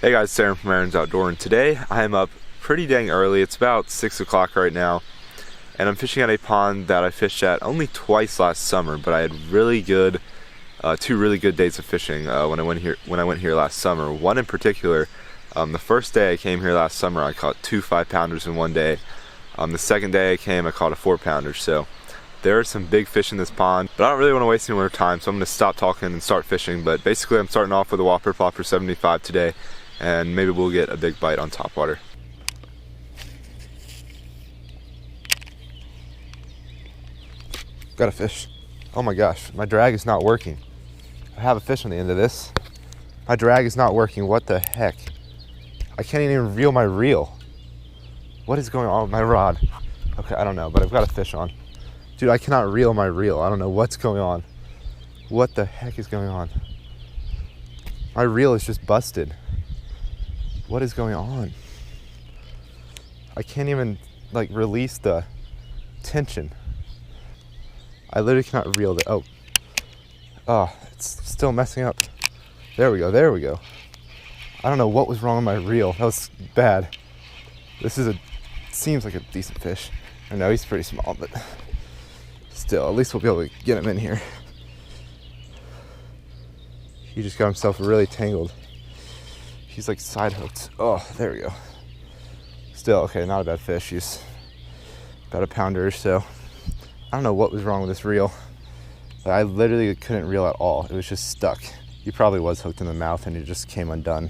Hey guys, Sarah from Aaron's Outdoor, and today I am up pretty dang early. It's about 6 o'clock right now, and I'm fishing at a pond that I fished at only twice last summer, but I had two really good days of fishing when I went here last summer. One in particular, the first day I came here last summer, I caught 2 5-pounders in one day. The second day I came, I caught a 4-pounder. So there are some big fish in this pond, but I don't really want to waste any more time, so I'm going to stop talking and start fishing. But basically, I'm starting off with a Whopper Plopper 75 today, and maybe we'll get a big bite on topwater. Got a fish. Oh my gosh, my drag is not working. I have a fish on the end of this. My drag is not working. What the heck? I can't even reel my reel. What is going on with my rod? Okay, I don't know, but I've got a fish on. Dude, I cannot reel my reel. I don't know what's going on. What the heck is going on? My reel is just busted. What is going on? I can't even release the tension. I literally cannot reel it. Oh, it's still messing up. There we go. I don't know what was wrong with my reel. That was bad. This seems like a decent fish. I know he's pretty small, but still, at least we'll be able to get him in here. He just got himself really tangled. He's like side hooked. Oh, there we go. Still, okay, not a bad fish. He's about a pounder or so. I don't know what was wrong with this reel. I literally couldn't reel at all. It was just stuck. He probably was hooked in the mouth and it just came undone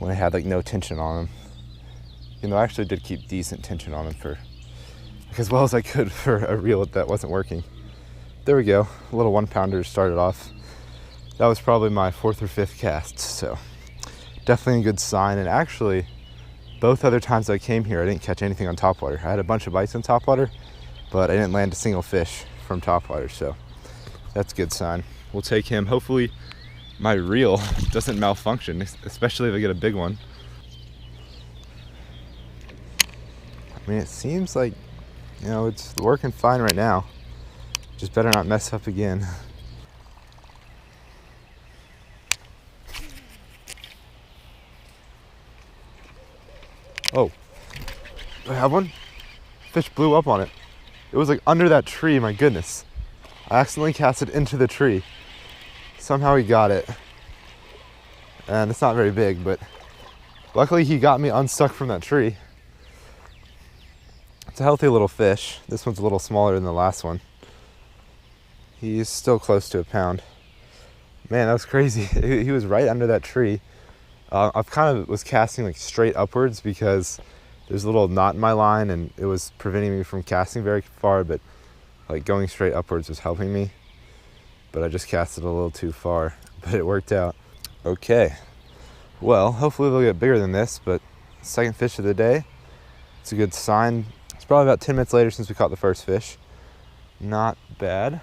when I had no tension on him. You know, I actually did keep decent tension on him for as well as I could for a reel that wasn't working. There we go. A little 1-pounder started off. That was probably my 4th or 5th cast, so definitely a good sign. And actually, both other times I came here, I didn't catch anything on topwater. I had a bunch of bites on topwater, but I didn't land a single fish from topwater, so that's a good sign. We'll take him. Hopefully my reel doesn't malfunction, especially if I get a big one. I mean, it seems like, you know, it's working fine right now. Just better not mess up again. Oh, do I have one? Fish blew up on it. It was under that tree, my goodness. I accidentally cast it into the tree. Somehow he got it. And it's not very big, but luckily he got me unstuck from that tree. It's a healthy little fish. This one's a little smaller than the last one. He's still close to a pound. Man, that was crazy. He was right under that tree. I kind of was casting straight upwards because there's a little knot in my line and it was preventing me from casting very far, but going straight upwards was helping me. But I just casted a little too far, but it worked out. Okay, well, hopefully they'll get bigger than this, but second fish of the day. It's a good sign. It's probably about 10 minutes later since we caught the first fish. Not bad.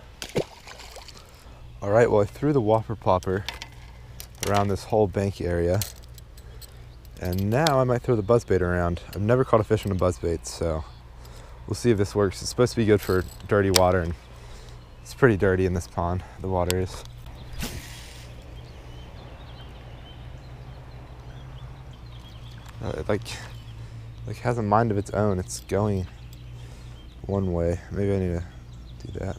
All right, well, I threw the Whopper Plopper around this whole bank area, and now I might throw the buzzbait around. I've never caught a fish on a buzzbait, so we'll see if this works. It's supposed to be good for dirty water, and it's pretty dirty in this pond, the water is. It has a mind of its own. It's going one way. Maybe I need to do that.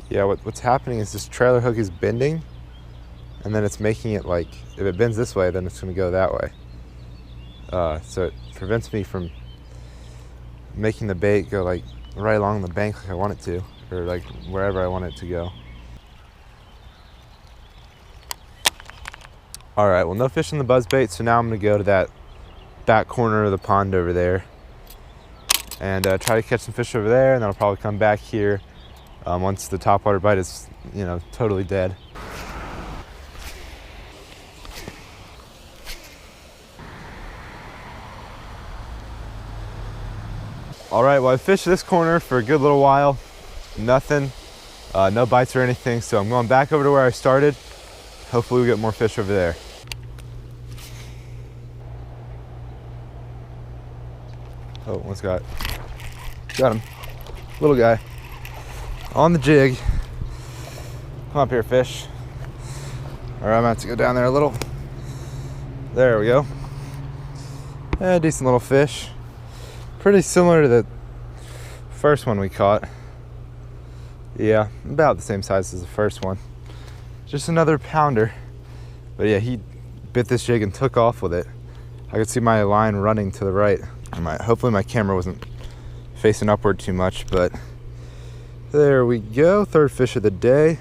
Yeah, what's happening is this trailer hook is bending, and then it's making it if it bends this way, then it's going to go that way. So it prevents me from making the bait go right along the bank like I want it to, or wherever I want it to go. All right, well, no fish in the buzzbait, so now I'm going to go to that back corner of the pond over there and try to catch some fish over there, and then I'll probably come back here once the topwater bite is, totally dead. All right, well, I fished this corner for a good little while. Nothing, no bites or anything, so I'm going back over to where I started. Hopefully we get more fish over there. Oh, one's got him. Little guy. On the jig. Come up here, fish. All right, I'm gonna have to go down there a little. There we go. Decent little fish. Pretty similar to the first one we caught. Yeah, about the same size as the first one. Just another pounder. But yeah, he bit this jig and took off with it. I could see my line running to the right. Hopefully my camera wasn't facing upward too much, but there we go. Third fish of the day.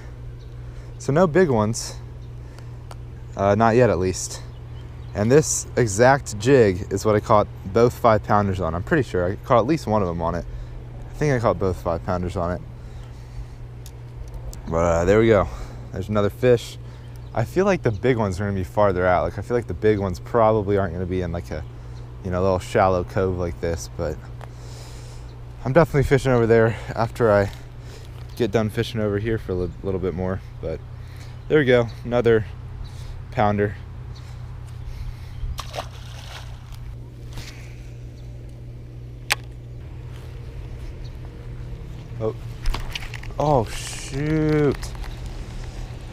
So no big ones. Not yet, at least. And this exact jig is what I caught both 5-pounders on. I'm pretty sure I caught at least one of them on it. I think I caught both 5-pounders on it. But there we go. There's another fish. I feel like the big ones are gonna be farther out. Like I feel like the big ones probably aren't gonna be in like a, little shallow cove like this. But I'm definitely fishing over there after I get done fishing over here for a little bit more. But there we go. Another pounder. Oh shoot.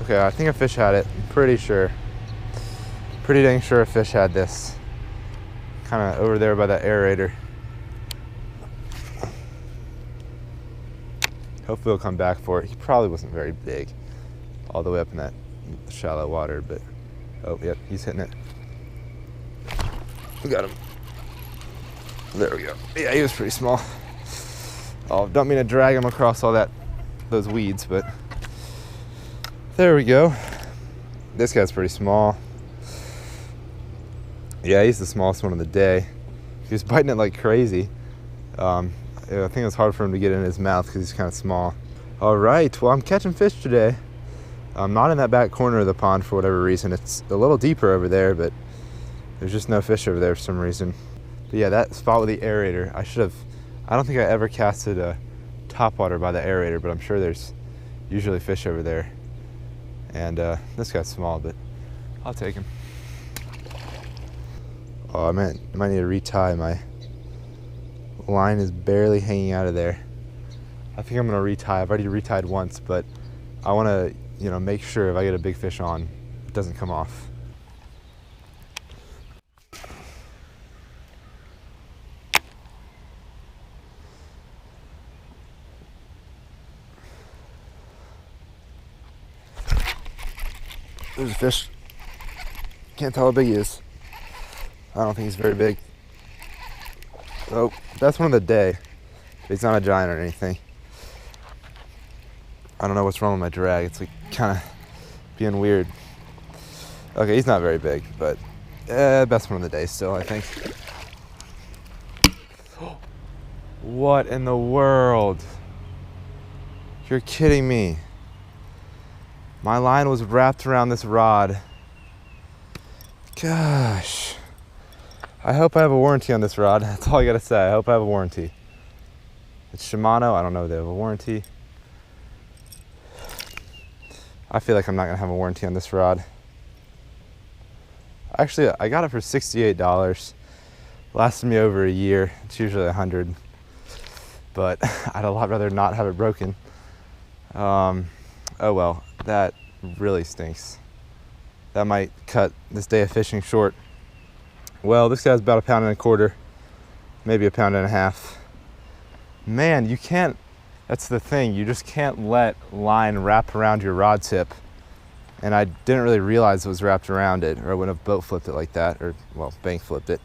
Okay, I think a fish had it. I'm pretty sure. Pretty dang sure a fish had this. Kind of over there by that aerator. Hopefully he'll come back for it. He probably wasn't very big all the way up in that shallow water, but oh yep, he's hitting it. We got him. There we go. Yeah, he was pretty small. Oh, don't mean to drag him across those weeds, but there we go. This guy's pretty small. Yeah, he's the smallest one of the day. He was biting it like crazy. I think it was hard for him to get in his mouth because he's kind of small. All right, well, I'm catching fish today. I'm not in that back corner of the pond for whatever reason. It's a little deeper over there, but there's just no fish over there for some reason. But yeah, that spot with the aerator, I don't think I ever casted a topwater by the aerator, but I'm sure there's usually fish over there. And this guy's small, but I'll take him. Oh, I might need to retie. My line is barely hanging out of there. I think I'm gonna retie. I've already retied once, but I wanna, make sure if I get a big fish on, it doesn't come off. There's a fish. Can't tell how big he is. I don't think he's very big. Oh, that's one of the day. He's not a giant or anything. I don't know what's wrong with my drag. It's like kind of being weird. Okay, he's not very big, but best one of the day still, I think. What in the world? You're kidding me. My line was wrapped around this rod. Gosh. I hope I have a warranty on this rod. That's all I gotta say. I hope I have a warranty. It's Shimano. I don't know if they have a warranty. I feel like I'm not gonna have a warranty on this rod. Actually, I got it for $68. Lasted me over a year. It's usually $100. But I'd a lot rather not have it broken. Oh well, that really stinks. That might cut this day of fishing short. Well, this guy's about 1.25 pounds, maybe 1.5 pounds. Man, you can't, that's the thing, you just can't let line wrap around your rod tip. And I didn't really realize it was wrapped around it, or I wouldn't have boat flipped it like that, or, well, bank flipped it.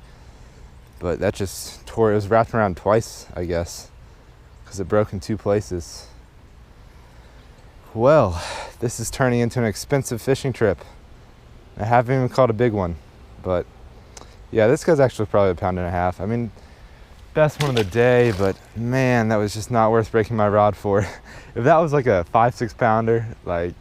But that just tore, it was wrapped around twice, I guess, because it broke in 2 places. Well, this is turning into an expensive fishing trip. I haven't even caught a big one, but yeah, this guy's actually probably 1.5 pounds. I mean, best one of the day, but man, that was just not worth breaking my rod for. If that was like a 5-6 pounder, like,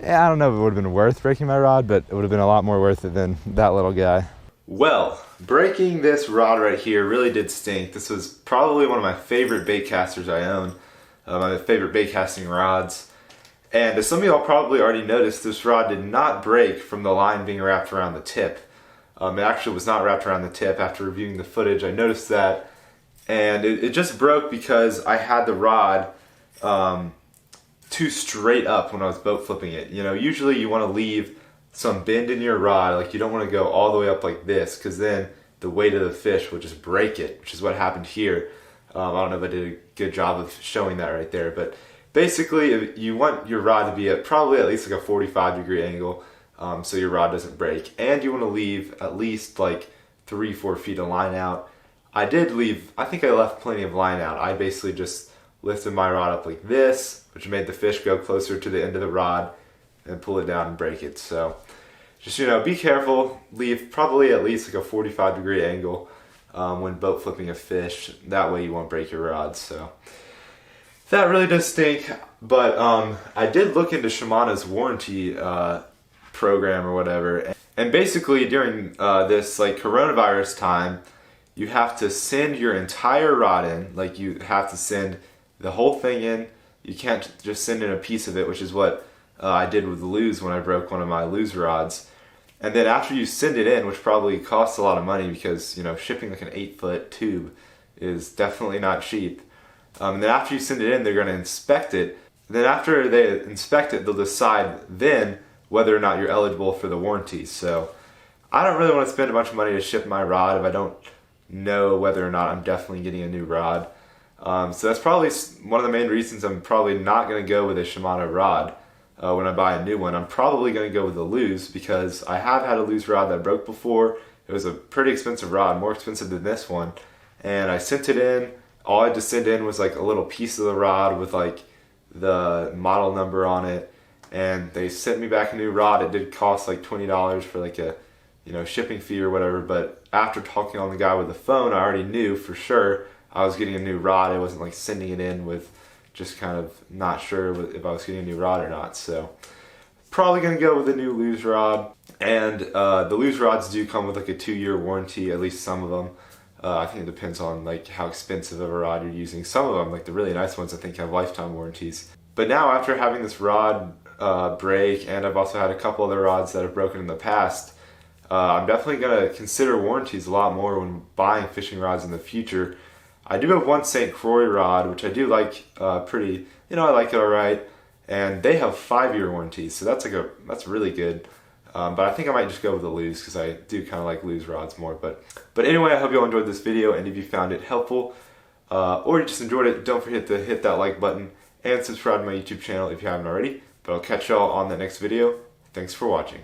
yeah, I don't know if it would have been worth breaking my rod, but it would have been a lot more worth it than that little guy. Well, breaking this rod right here really did stink. This was probably one of my favorite bait casters I own, my favorite bait casting rods. And as some of y'all probably already noticed, this rod did not break from the line being wrapped around the tip. It actually was not wrapped around the tip. After reviewing the footage, I noticed that. And it just broke because I had the rod too straight up when I was boat flipping it. You know, usually you want to leave some bend in your rod. Like you don't want to go all the way up like this, because then the weight of the fish will just break it, which is what happened here. I don't know if I did a good job of showing that right there, but basically you want your rod to be at probably at least like a 45-degree angle, so your rod doesn't break, and you want to leave at least like 3-4 feet of line out. I think I left plenty of line out. I basically just lifted my rod up like this, which made the fish go closer to the end of the rod, and pull it down and break it. So just, be careful. Leave probably at least like a 45-degree angle when boat flipping a fish. That way you won't break your rod. So that really does stink. But I did look into Shimano's warranty program or whatever. And basically during this like coronavirus time, you have to send your entire rod in. Like you have to send the whole thing in. You can't just send in a piece of it, which is what I did with the Luz when I broke one of my Luz rods. And then after you send it in, which probably costs a lot of money because, shipping like an 8-foot tube is definitely not cheap. And then after you send it in, they're going to inspect it. Then after they inspect it, they'll decide then whether or not you're eligible for the warranty. So I don't really want to spend a bunch of money to ship my rod if I don't know whether or not I'm definitely getting a new rod. So that's probably one of the main reasons I'm probably not going to go with a Shimano rod. When I buy a new one, I'm probably going to go with the Luz, because I have had a Luz rod that broke before. It was a pretty expensive rod, more expensive than this one. And I sent it in. All I had to send in was like a little piece of the rod with like the model number on it. And they sent me back a new rod. It did cost like $20 for like a shipping fee or whatever. But after talking on the guy with the phone, I already knew for sure I was getting a new rod. I wasn't like sending it in with just kind of not sure if I was getting a new rod or not. So probably going to go with a new Luz rod. And the Luz rods do come with like a 2-year warranty, at least some of them. I think it depends on like how expensive of a rod you're using. Some of them, like the really nice ones, I think have lifetime warranties. But now after having this rod break, and I've also had a couple other rods that have broken in the past, I'm definitely going to consider warranties a lot more when buying fishing rods in the future. I do have one St. Croix rod, which I do like pretty, I like it alright, and they have 5-year warranties, so that's really good. But I think I might just go with the Luz, because I do kind of like Luz rods more. But anyway, I hope you all enjoyed this video, and if you found it helpful, or you just enjoyed it, don't forget to hit that like button, and subscribe to my YouTube channel if you haven't already. But I'll catch y'all on the next video. Thanks for watching.